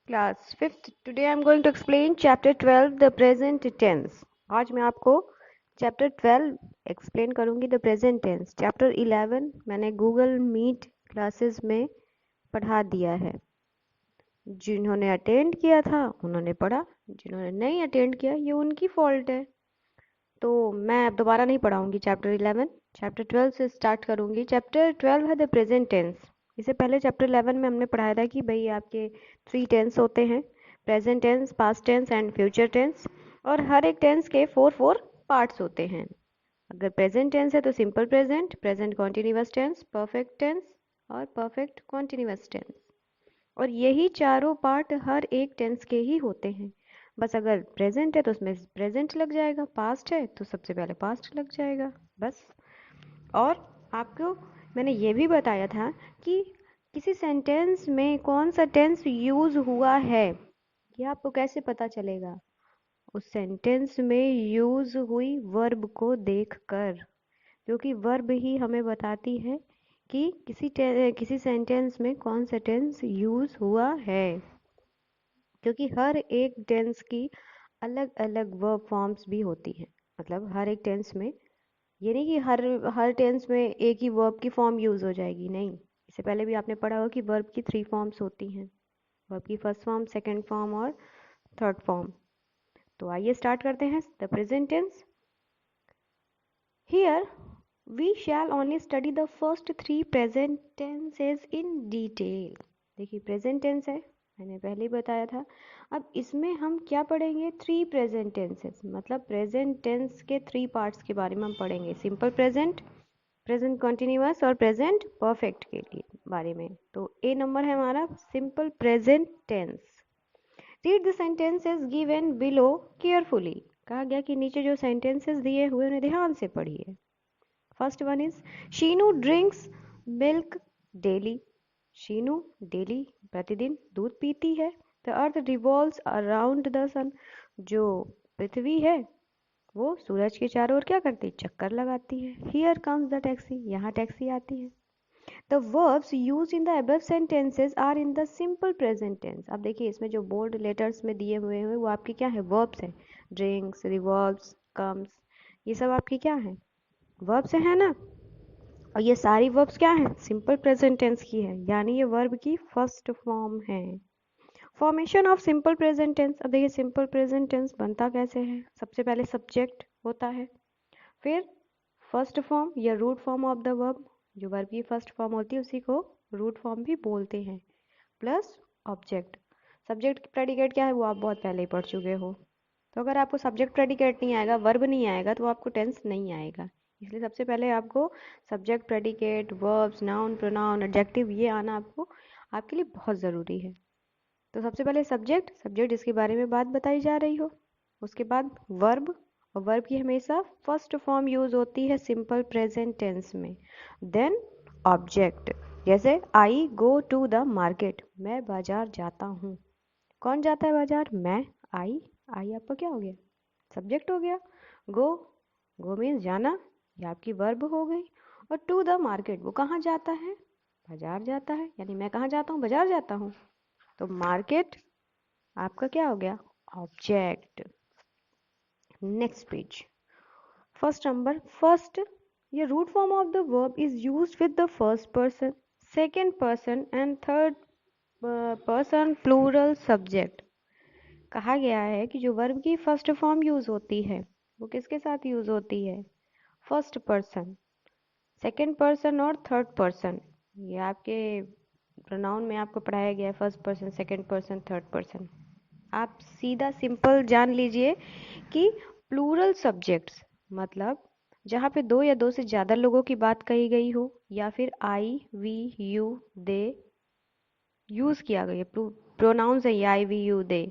Class 5th. Today I am going to explain chapter 12 the present tense. आज मैं आपको chapter 12 explain करूंगी the present tense. chapter 11 मैंने Google Meet classes में पढ़ा दिया है. जिन्होंने अटेंड किया था उन्होंने पढ़ा, जिन्होंने नहीं अटेंड किया ये उनकी फॉल्ट है. तो मैं अब दोबारा नहीं पढ़ाऊंगी चैप्टर 11. चैप्टर 12 से स्टार्ट करूंगी. चैप्टर 12 है द प्रेजेंट टेंस. इससे पहले चैप्टर 11 में हमने पढ़ाया था कि भाई आपके 3 टेंस होते हैं, present tense, past tense and future tense, और हर एक टेंस के 4 पार्ट्स होते हैं. अगर प्रेजेंट टेंस है तो simple present, present continuous tense, perfect tense और परफेक्ट कॉन्टिन्यूअस टेंस. और यही चारों पार्ट हर एक टेंस के ही होते हैं. बस अगर प्रेजेंट है तो उसमें प्रेजेंट लग जाएगा, पास्ट है तो सबसे पहले पास्ट लग जाएगा, बस. और आपको मैंने ये भी बताया था कि किसी सेंटेंस में कौन सा टेंस यूज हुआ है ये आपको कैसे पता चलेगा. उस सेंटेंस में यूज हुई वर्ब को देखकर, क्योंकि वर्ब ही हमें बताती है कि किसी सेंटेंस में कौन सा टेंस यूज हुआ है. क्योंकि हर एक टेंस की अलग अलग वर्ब फॉर्म्स भी होती हैं. मतलब हर एक टेंस में ये नहीं कि हर हर टेंस में एक ही वर्ब की फॉर्म यूज हो जाएगी, नहीं. इससे पहले भी आपने पढ़ा होगा कि वर्ब की 3 फॉर्म्स होती हैं. वर्ब की फर्स्ट फॉर्म, सेकंड फॉर्म और थर्ड फॉर्म. तो आइए स्टार्ट करते हैं the present tense. Here we shall only study the first 3 present tenses in detail. देखिए प्रेजेंट टेंस है, मैंने पहले ही बताया था. अब इसमें हम क्या पढ़ेंगे, 3 प्रेजेंट टेंसेस. मतलब प्रेजेंट टेंस के 3 पार्ट्स के बारे में हम पढ़ेंगे. सिंपल प्रेजेंट, प्रेजेंट कंटिन्यूअस और प्रेजेंट परफेक्ट के लिए बारे में. तो ए नंबर है हमारा simple present tense. Read the sentences given below carefully. कहा गया कि नीचे जो सेंटेंसेस दिए हुए उन्हें ध्यान से पढ़िए. First one is Sheenu drinks milk daily. Sheenu daily प्रतिदिन दूध पीती है. The earth revolves around the sun. जो पृथ्वी है वो सूरज के चारों ओर क्या करती है, चक्कर लगाती है. Here comes the taxi. यहाँ टैक्सी आती है. The verbs use in the above sentences are in the simple present tense. अब देखिए इसमें जो बोल्ड लेटर्स में दिए हुए हैं वो आपके क्या है, वर्ब्स हैं. ड्रिंक्स, रिवॉल्व्स, कम्स, ये सब आपकी क्या है, वर्ब्स है ना. और ये सारी वर्ब्स क्या है, सिंपल प्रेजेंट टेंस की है, यानी ये वर्ब की फर्स्ट फॉर्म है. Formation of simple present tense. अब देखिए सिंपल प्रेजेंट टेंस बनता कैसे है. सबसे पहले सब्जेक्ट होता है, फिर फर्स्ट फॉर्म या root form of the verb. जो वर्ब की फर्स्ट फॉर्म होती है उसी को रूट फॉर्म भी बोलते हैं, प्लस ऑब्जेक्ट. सब्जेक्ट प्रेडिकेट क्या है वो आप बहुत पहले ही पढ़ चुके हो. तो अगर आपको सब्जेक्ट प्रेडिकेट नहीं आएगा, वर्ब नहीं आएगा, तो आपको टेंस नहीं आएगा. इसलिए सबसे पहले आपको subject, predicate, verbs, noun, pronoun, adjective ये आना आपको आपके लिए बहुत ज़रूरी है. तो सबसे पहले सब्जेक्ट, सब्जेक्ट जिसके बारे में बात बताई जा रही हो. उसके बाद वर्ब, और वर्ब की हमेशा फर्स्ट फॉर्म यूज होती है सिंपल प्रेजेंट टेंस में. देन ऑब्जेक्ट, जैसे आई गो टू द मार्केट. मैं बाजार जाता हूँ. कौन जाता है बाजार, मैं. आई, आई आपका क्या हो गया, सब्जेक्ट हो गया. गो, गो मीन्स जाना, ये आपकी वर्ब हो गई. और टू द मार्केट, वो कहाँ जाता है, बाजार जाता है, यानी मैं कहाँ जाता हूँ, बाजार जाता हूँ. तो मार्केट आपका क्या हो गया, object. Next page. First number, first ये root form of the verb is used with the first person, second person and third person plural subject. कहा गया है कि जो वर्ब की फर्स्ट फॉर्म यूज होती है वो किसके साथ यूज होती है, फर्स्ट पर्सन, सेकंड पर्सन और थर्ड पर्सन. ये आपके प्रोनाउन में आपको पढ़ाया गया है, first person, second person, third person. आप सीधा सिंपल जान लीजिए कि प्लूरल सब्जेक्ट्स मतलब जहाँ पे 2 या 2 से ज़्यादा लोगों की बात कही गई हो, या फिर आई, वी, यू, दे यूज़ किया गया, प्रोनाउंस है ये आई, वी, यू, दे,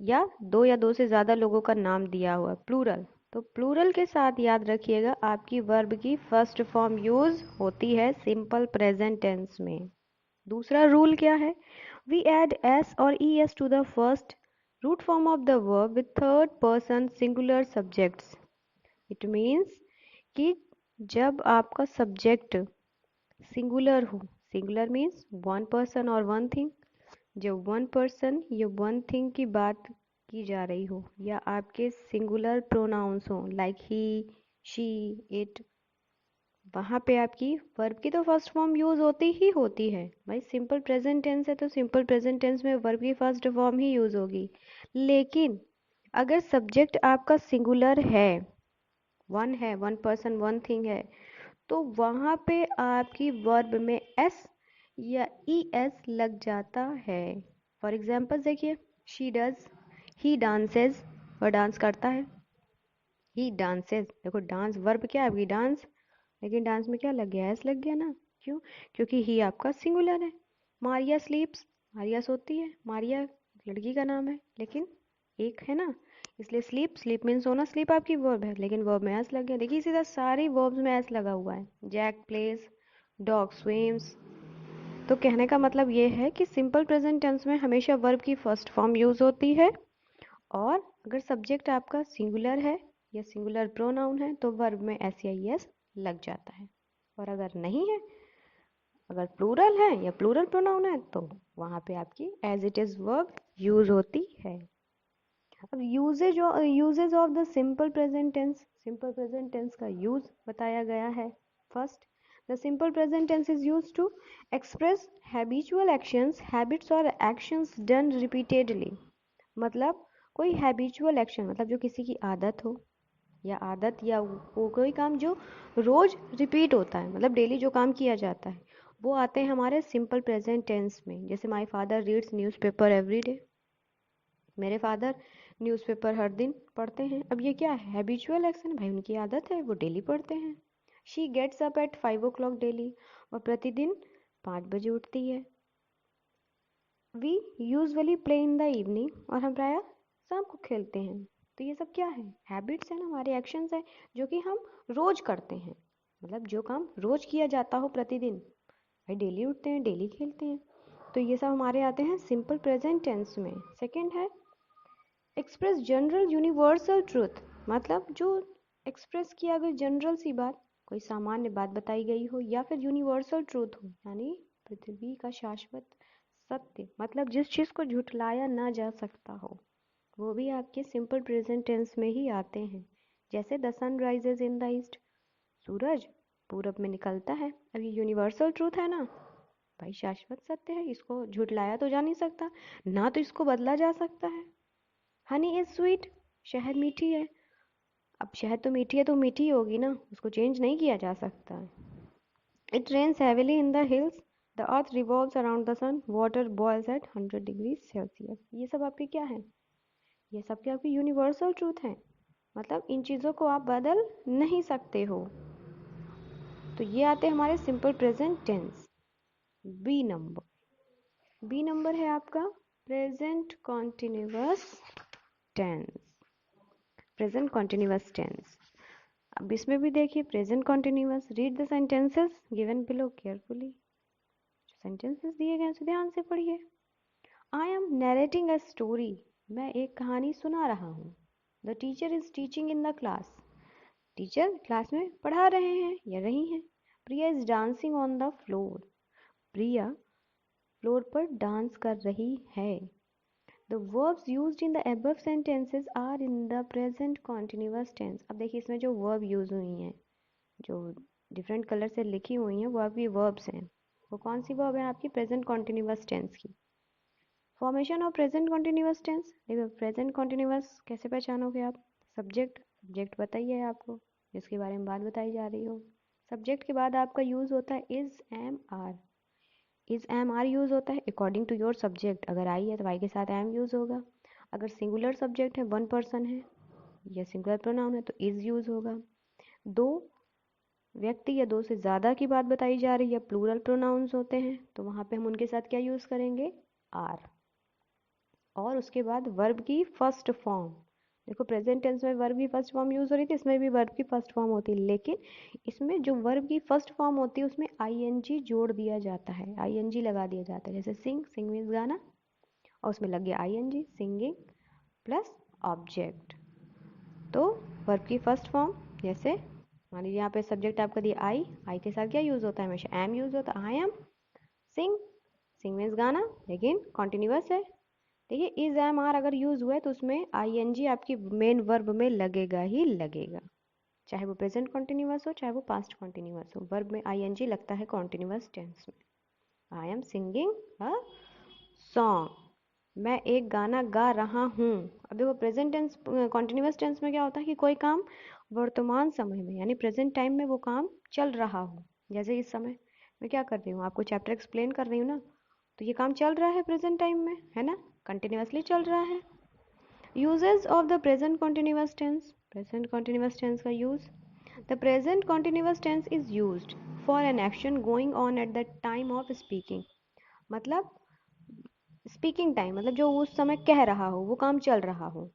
या 2 या 2 से ज़्यादा लोगों का नाम दिया हुआ प्लूरल. तो प्लूरल के साथ याद रखिएगा आपकी वर्ब की फर्स्ट फॉर्म यूज होती है सिंपल प्रेजेंट टेंस में. दूसरा रूल क्या है, वी ऐड एस और E S to the first root form of the verb with third person singular subjects. It means कि जब आपका सब्जेक्ट सिंगुलर हो, सिंगुलर मीन्स वन पर्सन और वन थिंग, जब वन पर्सन या वन थिंग की बात की जा रही हो या आपके सिंगुलर प्रोनाउंस हो लाइक ही, शी, इट, वहाँ पे आपकी वर्ब की तो फर्स्ट फॉर्म यूज होती ही होती है भाई। सिंपल प्रेजेंट टेंस है तो सिंपल प्रेजेंट टेंस में वर्ब की फर्स्ट फॉर्म ही यूज होगी। लेकिन अगर सब्जेक्ट आपका सिंगुलर है, वन पर्सन वन थिंग है, तो वहाँ पे आपकी वर्ब में एस या ई एस लग जाता है। फॉर एग्जाम्पल देखिए, शी डज, ही डांसेस, वह डांस करता है, ही डांसेस। देखो डांस वर्ब क्या है आपकी, डांस, लेकिन डांस में क्या लग गया, एस लग गया ना। क्यों? क्योंकि ही आपका सिंगुलर है। मारिया स्लीप्स, मारिया सोती है, मारिया लड़की का नाम है लेकिन एक है ना, इसलिए स्लीप, स्लीप मीन्स सोना, स्लीप आपकी वर्ब है लेकिन वर्ब में एस लग गया। देखिए सीधा सारी वर्ब्स में एस लगा हुआ है। Jack plays, dog swims. तो कहने का मतलब ये है कि सिंपल प्रेजेंट टेंस में हमेशा वर्ब की फर्स्ट फॉर्म यूज होती है, और अगर सब्जेक्ट आपका सिंगुलर है या सिंगुलर प्रोनाउन है तो वर्ब में एस या ई एस लग जाता है। और अगर नहीं है, अगर प्लूरल है या प्लूरल प्रोनाउन है तो वहाँ पे आपकी as it is verb use होती है। अब usages of the simple present tense का यूज बताया गया है। First, the simple present tense is use to express habitual actions, habits और एक्शंस डन रिपीटेडली। मतलब कोई हैबिचुअल एक्शन मतलब जो किसी की आदत हो, या आदत या वो कोई काम जो रोज रिपीट होता है, मतलब डेली जो काम किया जाता है, वो आते हैं हमारे सिंपल प्रेजेंट टेंस में। जैसे my father reads newspaper every day, मेरे फादर न्यूज़पेपर हर दिन पढ़ते हैं। अब ये क्या है, हैबिचुअल एक्शन, भाई उनकी आदत है, वो डेली पढ़ते हैं। She gets up at 5 o'clock daily, और प्रतिदिन 5 बजे उठती है। We usually play in the evening, और हम प्रायः शाम को खेलते हैं। तो ये सब क्या है, हैबिट्स है ना, हमारे एक्शंस है जो कि हम रोज करते हैं। मतलब जो काम रोज किया जाता हो प्रतिदिन, भाई डेली उठते हैं, डेली खेलते हैं। तो ये सब हमारे आते हैं सिंपल प्रेजेंट टेंस में। सेकंड है एक्सप्रेस जनरल यूनिवर्सल ट्रूथ, मतलब जो एक्सप्रेस किया गया जनरल सी बात, कोई सामान्य बात बताई गई हो, या फिर यूनिवर्सल ट्रूथ हो, यानी पृथ्वी का शाश्वत सत्य, मतलब जिस चीज़ को झुटलाया ना जा सकता हो, वो भी आपके सिंपल प्रेजेंट टेंस में ही आते हैं। जैसे the sun rises in the east, सूरज पूरब में निकलता है। अब ये यूनिवर्सल ट्रूथ है ना, भाई शाश्वत सत्य है, इसको झुटलाया तो जा नहीं सकता, ना तो इसको बदला जा सकता है। हनी इज स्वीट, शहद मीठी है। अब शहद तो मीठी है तो मीठी होगी ना, उसको चेंज नहीं किया जा सकता। It rains heavily in the hills, the earth revolves around the sun, water boils at 100 degree Celsius. ये सब आपके क्या है, ये सब के आपकी यूनिवर्सल ट्रूथ है, मतलब इन चीज़ों को आप बदल नहीं सकते हो। तो ये आते हैं हमारे simple present tense. B number है आपका present continuous tense. Present continuous tense, अब इसमें भी देखिए present continuous. Read the sentences given below carefully, जो सेंटेंसेस दिए गए उसे ध्यान से पढ़िए। I am narrating a story, मैं एक कहानी सुना रहा हूँ। The teacher is teaching in the class, teacher class में पढ़ा रहे हैं या रही हैं। Priya is dancing on the floor, Priya floor पर डांस कर रही है। The verbs used in the above sentences are in the present continuous tense। अब देखिए इसमें जो verb यूज हुई हैं, जो डिफरेंट कलर से लिखी हुई हैं, वो आपकी वर्ब्स हैं। वो कौन सी वर्ब है आपकी प्रेजेंट कॉन्टिन्यूअस टेंस की। Formation of present continuous tense, देखो प्रेजेंट कॉन्टिन्यूअस कैसे पहचानोगे आप। सब्जेक्ट बताइए आपको, जिसके बारे में बात बताई जा रही हो। सब्जेक्ट के बाद आपका यूज होता है is am are. Is am are use होता है अकॉर्डिंग टू योर सब्जेक्ट। अगर आई है तो आई के साथ एम यूज होगा। अगर सिंगुलर सब्जेक्ट है, वन पर्सन है या सिंगुलर प्रोनाउन है तो इज यूज होगा। दो व्यक्ति या दो से ज़्यादा की बात बताई जा रही है, प्लूरल प्रोनाउंस होते हैं, तो वहाँ पे हम उनके साथ क्या यूज़ करेंगे, आर। और उसके बाद वर्ब की फर्स्ट फॉर्म, देखो प्रेजेंट टेंस में वर्ब की फर्स्ट फॉर्म यूज़ हो रही थी, इसमें भी वर्ब की फर्स्ट फॉर्म होती है, लेकिन इसमें जो वर्ब की फर्स्ट फॉर्म होती है उसमें आईएनजी जोड़ दिया जाता है, आईएनजी लगा दिया जाता है। जैसे सिंग, सिंग मीन्स गाना, और उसमें लग गया आईएनजी, सिंगिंग प्लस ऑब्जेक्ट। तो वर्ब की फर्स्ट फॉर्म, जैसे मान लीजिए यहाँ पे सब्जेक्ट आपका दिया आई, आई के साथ क्या यूज़ होता है, हमेशा एम यूज़ होता है। आई एम सिंग मीन्स गाना, लेकिन कॉन्टिन्यूअस है। देखिए इज एम आर अगर यूज हुआ है तो उसमें आईएनजी आपकी मेन वर्ब में लगेगा ही लगेगा, चाहे वो प्रेजेंट कॉन्टिन्यूअस हो चाहे वो पास्ट कॉन्टिन्यूअस हो, वर्ब में आईएनजी लगता है कॉन्टिन्यूअस टेंस में। I am singing a song, मैं एक गाना गा रहा हूँ। अब देखो प्रेजेंट टेंस कॉन्टिन्यूअस टेंस में क्या होता है कि कोई काम वर्तमान समय में यानी प्रेजेंट टाइम में वो काम चल रहा हो। जैसे इस समय मैं क्या कर रही हूँ, आपको चैप्टर एक्सप्लेन कर रही हूँ ना, तो ये काम चल रहा है प्रेजेंट टाइम में, है ना, कंटिन्यूअसली चल रहा है। Uses of the present continuous tense, present continuous tense का use, the present continuous tense is used for an action going on at the time of speaking. मतलब स्पीकिंग टाइम मतलब जो उस समय कह रहा हो वो काम चल रहा हो,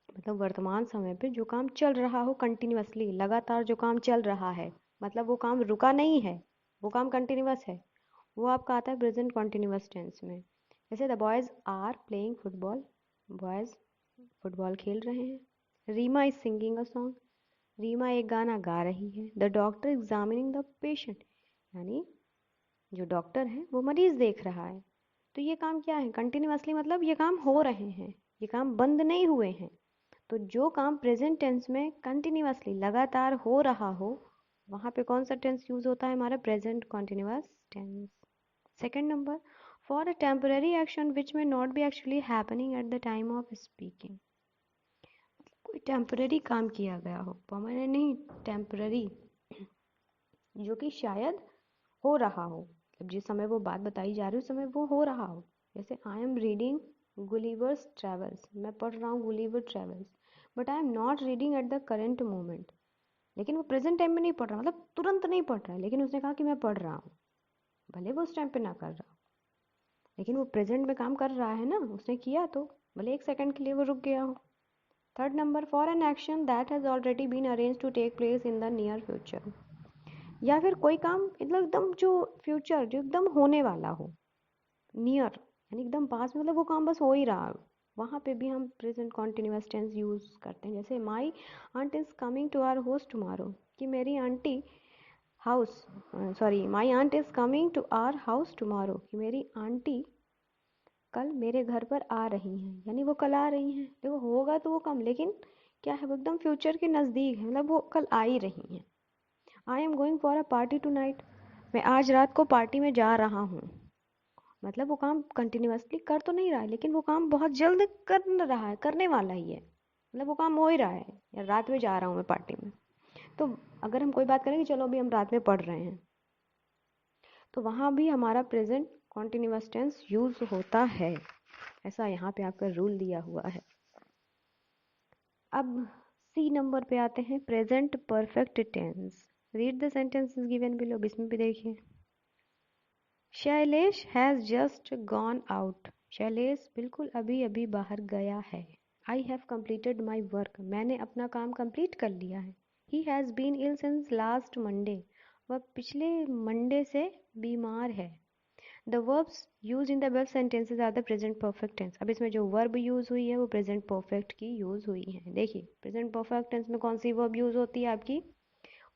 मतलब वर्तमान समय पे जो काम चल रहा हो कंटिन्यूअसली, लगातार जो काम चल रहा है, मतलब वो काम रुका नहीं है, वो काम कंटिन्यूअस है, वो आपका आता है प्रेजेंट कॉन्टिन्यूअस टेंस में। जैसे the boys are playing football, boys football खेल रहे हैं। Reema is singing a song, Reema एक गाना गा रही है। The doctor examining the patient, यानी जो डॉक्टर है वो मरीज देख रहा है। तो ये काम क्या है, कंटिन्यूअसली, मतलब ये काम हो रहे हैं, ये काम बंद नहीं हुए हैं। तो जो काम प्रेजेंट टेंस में कंटिन्यूअसली लगातार हो रहा हो, वहाँ पे कौन सा टेंस यूज होता है, हमारा present continuous tense. Second number, for a temporary action which may not be actually happening at the time of speaking. कोई टेम्पररी काम किया गया हो, परमानेंट नहीं, टेम्पररी, जो कि शायद हो रहा हो, मतलब जिस समय वो बात बताई जा रही है उस समय वो हो रहा हो। जैसे I am reading Gulliver's travels, मैं पढ़ रहा हूँ Gulliver travels, but I am not reading at the current moment. लेकिन वो प्रेजेंट टाइम में नहीं पढ़ रहा, मतलब तुरंत नहीं पढ़ रहा है, लेकिन उसने कहा कि मैं पढ़ रहा हूँ, भले वो उस टाइम पे ना कर रहा हो, लेकिन वो प्रेजेंट में काम कर रहा है ना, उसने किया तो भले एक सेकंड के लिए वो रुक गया हो। Third number, for an action that has already been arrange to take place in the near future, या फिर कोई काम मतलब एकदम जो फ्यूचर जो एकदम होने वाला हो, नियर यानी एकदम पास में, मतलब वो काम बस हो ही रहा है, वहाँ पे भी हम प्रेजेंट कॉन्टिन्यूअस टेंस यूज करते हैं। जैसे my aunt is coming to our house tomorrow, कि मेरी aunty house sorry my aunt is coming to our house tomorrow, कि मेरी आंटी कल मेरे घर पर आ रही हैं, यानी वो कल आ रही हैं। देखो होगा तो वो कम, लेकिन क्या है वो एकदम फ्यूचर के नज़दीक है, मतलब वो कल आ ही रही हैं। I am going for a party tonight, मैं आज रात को पार्टी में जा रहा हूँ, मतलब वो काम कंटिन्यूअसली कर तो नहीं रहा है, लेकिन वो काम बहुत जल्द कर रहा है, करने वाला ही है, मतलब वो काम हो ही रहा है, या रात में जा रहा हूँ मैं पार्टी में। तो अगर हम कोई बात करें कि चलो अभी हम रात में पढ़ रहे हैं, तो वहाँ भी हमारा प्रेजेंट कॉन्टिन्यूअस टेंस यूज होता है, ऐसा यहाँ पे आपका रूल दिया हुआ है। अब सी नंबर पे आते हैं, present perfect tense. Read the sentences given below, इसमें भी देखिए। Shailesh has just gone out, Shailesh बिल्कुल अभी अभी बाहर गया है। I have completed my work, मैंने अपना काम कंप्लीट कर लिया है। He has been ill since last Monday, वह पिछले मंडे से बीमार है। The verbs use in the above sentences are the present perfect tense. अब इसमें जो वर्ब यूज हुई है वो प्रेजेंट परफेक्ट की यूज हुई है। देखिए प्रेजेंट परफेक्ट टेंस में कौन सी वर्ब यूज होती है, आपकी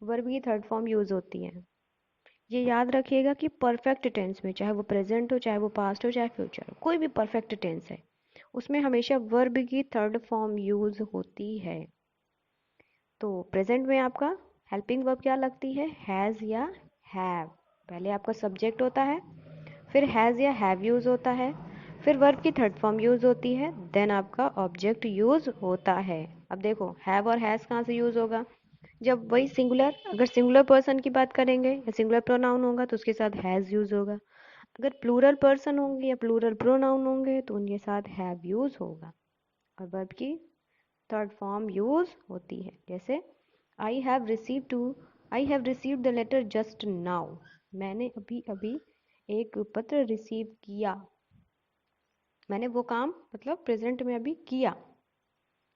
वर्ब की थर्ड फॉर्म यूज होती है। ये याद रखिएगा कि परफेक्ट टेंस में, चाहे वो प्रेजेंट हो चाहे वो पास्ट हो चाहे फ्यूचर हो, कोई भी परफेक्ट टेंस है उसमें हमेशा वर्ब की थर्ड फॉर्म यूज होती है। तो प्रेजेंट में आपका हेल्पिंग वर्ब क्या लगती है, हैज़ या हैव। पहले आपका सब्जेक्ट होता है, फिर हैज़ या हैव यूज़ होता है, फिर वर्ब की थर्ड फॉर्म यूज़ होती है, देन आपका ऑब्जेक्ट यूज़ होता है। अब देखो हैव और हैज़ कहाँ से यूज़ होगा, जब वही सिंगुलर, अगर सिंगुलर पर्सन की बात करेंगे या सिंगुलर प्रोनाउन होगा तो उसके साथ हैज़ यूज़ होगा। अगर प्लूरल पर्सन होंगे या प्लूरल प्रोनाउन होंगे तो उनके साथ हैव यूज़ होगा, और वर्ब की थर्ड फॉर्म यूज़ होती है। जैसे I have received the letter just now, मैंने अभी अभी एक पत्र रिसीव किया, मैंने वो काम मतलब प्रेजेंट में अभी किया।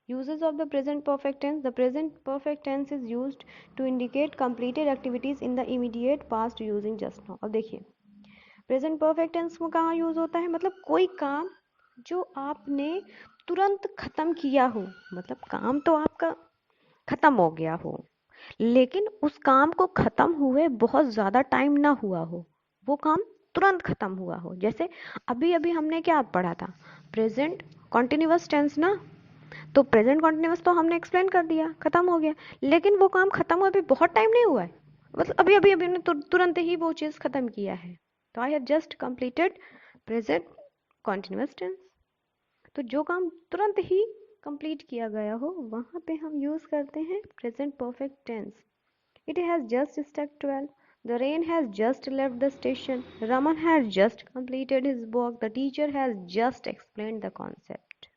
Uses of the present perfect tense. The present perfect tense is used to indicate completed activities in the immediate past using just now. अब देखिए प्रेजेंट परफेक्ट टेंस में कहाँ यूज होता है, मतलब कोई काम जो आपने तुरंत खत्म किया हो, मतलब काम तो आपका खत्म हो गया हो, लेकिन उस काम को खत्म हुए बहुत ज़्यादा टाइम ना हुआ हो, वो काम तुरंत खत्म हुआ हो। जैसे अभी अभी हमने क्या पढ़ा था, प्रेजेंट कॉन्टिन्यूअस टेंस ना, तो प्रेजेंट कॉन्टिन्यूअस तो हमने एक्सप्लेन कर दिया, खत्म हो गया। लेकिन वो काम खत्म हुआ अभी बहुत टाइम नहीं हुआ है, मतलब अभी अभी अभी हमने तुरंत ही वो चीज खत्म किया है। तो I have just completed present continuous tense. तो जो काम तुरंत ही कंप्लीट किया गया हो वहां पे हम यूज करते हैं present perfect tense. It has just struck 12, the rain has just left the station, Raman has just completed his work, the teacher has just explained the concept।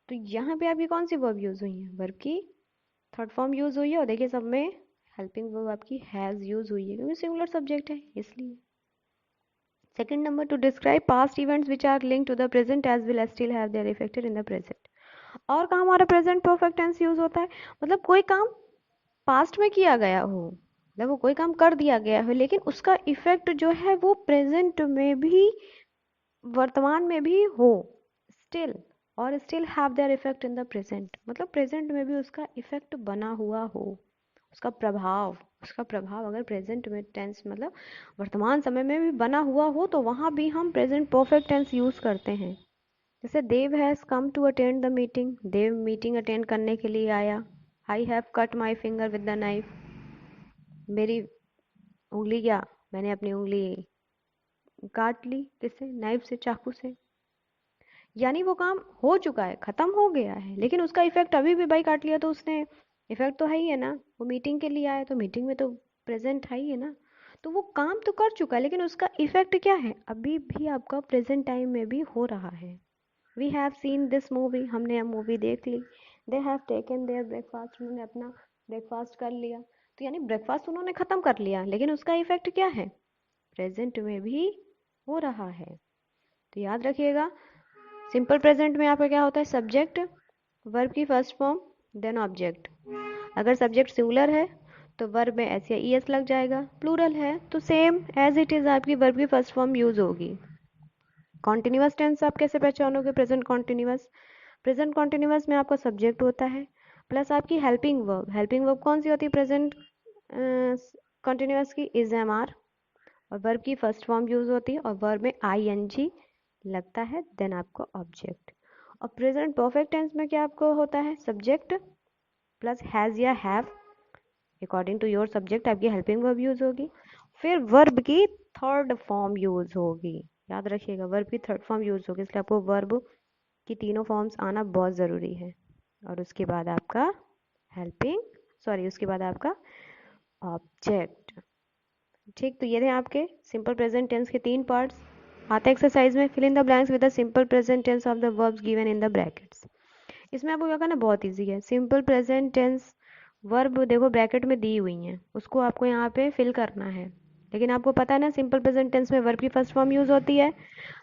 तो यहाँ पे आपकी कौन सी वर्ब यूज हुई है, वर्ब की थर्ड फॉर्म यूज हुई है। और देखिए सब में हेल्पिंग वर्ब आपकी हैज यूज हुई है क्योंकि सिंगुलर सब्जेक्ट है इसलिए। Second number, to describe past events which are linked to the present as will still have their effected in the present. और कहाँ हमारा प्रेजेंट परफेक्ट टेंस यूज होता है, मतलब कोई काम पास्ट में किया गया हो, मतलब वो कोई काम कर दिया गया हो लेकिन उसका इफेक्ट जो है वो प्रेजेंट में भी, वर्तमान में भी हो, स्टिल, और still have there effect in the present, मतलब प्रेजेंट में भी उसका इफेक्ट बना हुआ हो, उसका प्रभाव अगर प्रेजेंट में टेंस मतलब वर्तमान समय में भी बना हुआ हो तो वहां भी हम प्रेजेंट परफेक्ट टेंस यूज करते हैं। जैसे Dev has come to attend the meeting, Dev meeting attend करने के लिए आया। I have cut my finger with the knife, मेरी उंगली क्या, मैंने अपनी उंगली काट ली, किससे, नाइफ से, चाकू से। यानी वो काम हो चुका है, खत्म हो गया है, लेकिन उसका इफेक्ट अभी भी भाई काट लिया तो उसने इफेक्ट तो है ही है ना। वो मीटिंग के लिए आया तो मीटिंग में तो प्रेजेंट है ही है ना, तो वो काम तो कर चुका है लेकिन उसका इफेक्ट क्या है, अभी भी आपका प्रेजेंट टाइम में भी हो रहा है। We have seen this movie, हमने अब मूवी देख ली। They have taken their breakfast, उन्होंने अपना ब्रेकफास्ट कर लिया। तो यानी ब्रेकफास्ट उन्होंने खत्म कर लिया लेकिन उसका इफेक्ट क्या है, प्रेजेंट में भी हो रहा है। तो याद रखिएगा, सिंपल प्रेजेंट में आपका क्या होता है, सब्जेक्ट, वर्ब की फर्स्ट फॉर्म, देन ऑब्जेक्ट। अगर सब्जेक्ट सिंगुलर है तो वर्ब में एस या ई एस लग जाएगा, प्लूरल है तो सेम एज इट इज आपकी वर्ब की फर्स्ट फॉर्म यूज होगी। कॉन्टिन्यूअस टेंस आप कैसे पहचानोगे, प्रेजेंट कॉन्टिन्यूअस, प्रेजेंट कॉन्टिन्यूअस में आपका सब्जेक्ट होता है प्लस आपकी हेल्पिंग वर्ब। हेल्पिंग वर्ब कौन सी होती है प्रेजेंट कॉन्टिन्यूअस की, इज एम आर, और वर्ब की फर्स्ट फॉर्म यूज होती है और वर्ब में आई एन जी लगता है, देन आपको ऑब्जेक्ट। और प्रेजेंट परफेक्ट टेंस में क्या आपको होता है, सब्जेक्ट प्लस हैज या have, according to your subject आपकी हेल्पिंग वर्ब यूज होगी, फिर वर्ब की थर्ड फॉर्म यूज होगी। याद रखिएगा वर्ब की थर्ड फॉर्म यूज होगी, इसलिए आपको वर्ब की तीनों फॉर्म्स आना बहुत ज़रूरी है। और उसके बाद आपका हेल्पिंग, सॉरी उसके बाद आपका ऑब्जेक्ट। ठीक, तो ये थे आपके सिंपल प्रेजेंट टेंस के 3 पार्ट्स। आते एक्सरसाइज में, fill in the blanks with the simple present tense of the verbs given in the brackets. इसमें आपको क्या करना, बहुत इजी है। सिंपल प्रेजेंट टेंस वर्ब देखो ब्रैकेट में दी हुई हैं, उसको आपको यहाँ पे फिल करना है। लेकिन आपको पता है ना सिंपल प्रेजेंट टेंस में वर्ब की फर्स्ट फॉर्म यूज होती है,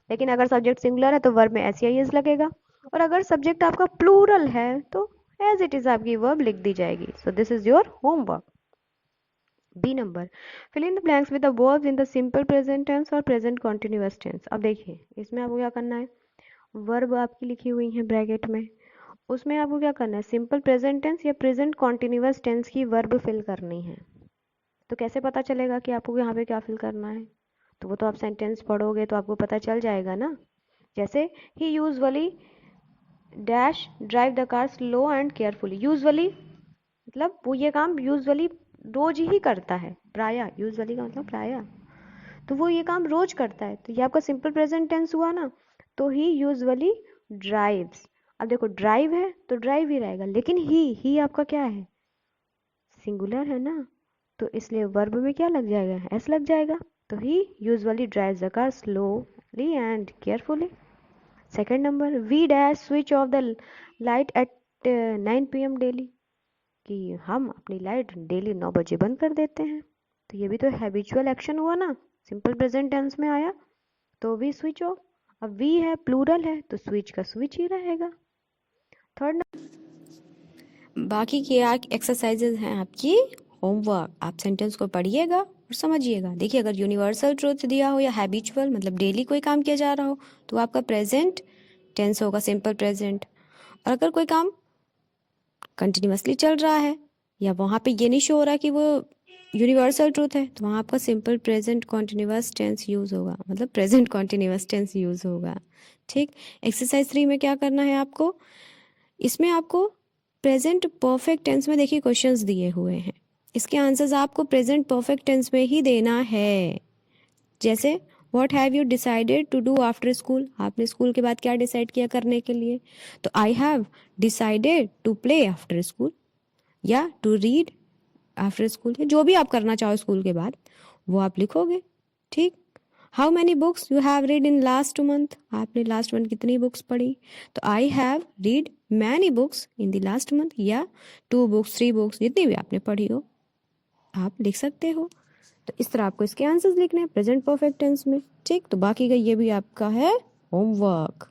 लेकिन अगर सब्जेक्ट सिंगुलर है तो वर्ब में एस या एस लगेगा, और अगर सब्जेक्ट आपका प्लूरल है तो एज इट इज आपकी वर्ब लिख दी जाएगी। So this is your homework. B number, fill in the blanks with the verbs in the simple present tense और प्रेजेंट कॉन्टिन्यूअस टेंस। अब देखिए इसमें आपको क्या करना है, वर्ब आपकी लिखी हुई है ब्रैकेट में, उसमें आपको क्या करना है, सिंपल प्रेजेंट टेंस या प्रेजेंट कॉन्टिन्यूअस टेंस की वर्ब फिल करनी है। तो कैसे पता चलेगा कि आपको यहाँ पे क्या फिल करना है, तो वो तो आप सेंटेंस पढ़ोगे तो आपको पता चल जाएगा ना। जैसे he usually dash drive the car slow and carefully, usually मतलब वो ये काम यूजुअली रोज ही करता है, प्रायः, यूजुअली का मतलब प्रायः, तो वो ये काम रोज करता है, तो ये आपका सिंपल प्रेजेंट टेंस हुआ ना। तो ही यूजुअली ड्राइव्स, अब देखो ड्राइव है तो ड्राइव ही रहेगा, लेकिन ही आपका क्या है, सिंगुलर है ना, तो इसलिए वर्ब में क्या लग जाएगा, एस लग जाएगा। तो he usually drives the car slowly and carefully. Second number, we dash switch off the light at 9 PM daily, कि हम अपनी लाइट डेली 9 बजे बंद कर देते हैं। तो ये भी तो हैबिचुअल एक्शन हुआ ना, सिंपल प्रेजेंट टेंस में आया, तो वी स्विच ऑफ। अब वी है प्लूरल है तो स्विच का स्विच ही रहेगा। थर्ड, बाकी के एक्सरसाइजेज हैं आपकी होमवर्क, आप सेंटेंस को पढ़िएगा और समझिएगा। देखिए अगर यूनिवर्सल ट्रूथ दिया हो या हैबिचुअल मतलब डेली कोई काम किया जा रहा हो तो आपका प्रेजेंट टेंस होगा सिंपल प्रेजेंट, और अगर कोई काम कंटिन्यूअसली चल रहा है या वहाँ पे ये नहीं शो हो रहा कि वो यूनिवर्सल ट्रूथ है तो वहाँ आपका simple present continuous tense use होगा, मतलब प्रेजेंट कॉन्टिन्यूअस टेंस यूज़ होगा। ठीक। एक्सरसाइज 3 में क्या करना है आपको, इसमें आपको प्रेजेंट परफेक्ट टेंस में देखिए क्वेश्चंस दिए हुए हैं, इसके आंसर्स आपको प्रेजेंट परफेक्ट टेंस में ही देना है। जैसे what have you decided to do after school, आपने स्कूल के बाद क्या डिसाइड किया करने के लिए, तो I have decided to play after school या टू रीड आफ्टर स्कूल, जो भी आप करना चाहो स्कूल के बाद वो आप लिखोगे। ठीक। How many books you have read in last month, आपने लास्ट मंथ कितनी बुक्स पढ़ी, तो I have read many books in the last month, या 2 बुक्स 3 बुक्स जितनी भी आपने पढ़ी हो आप लिख सकते हो। तो इस तरह आपको इसके आंसर्स लिखने हैं प्रेजेंट परफेक्ट टेंस में। ठीक। तो बाकी का ये भी आपका है होमवर्क।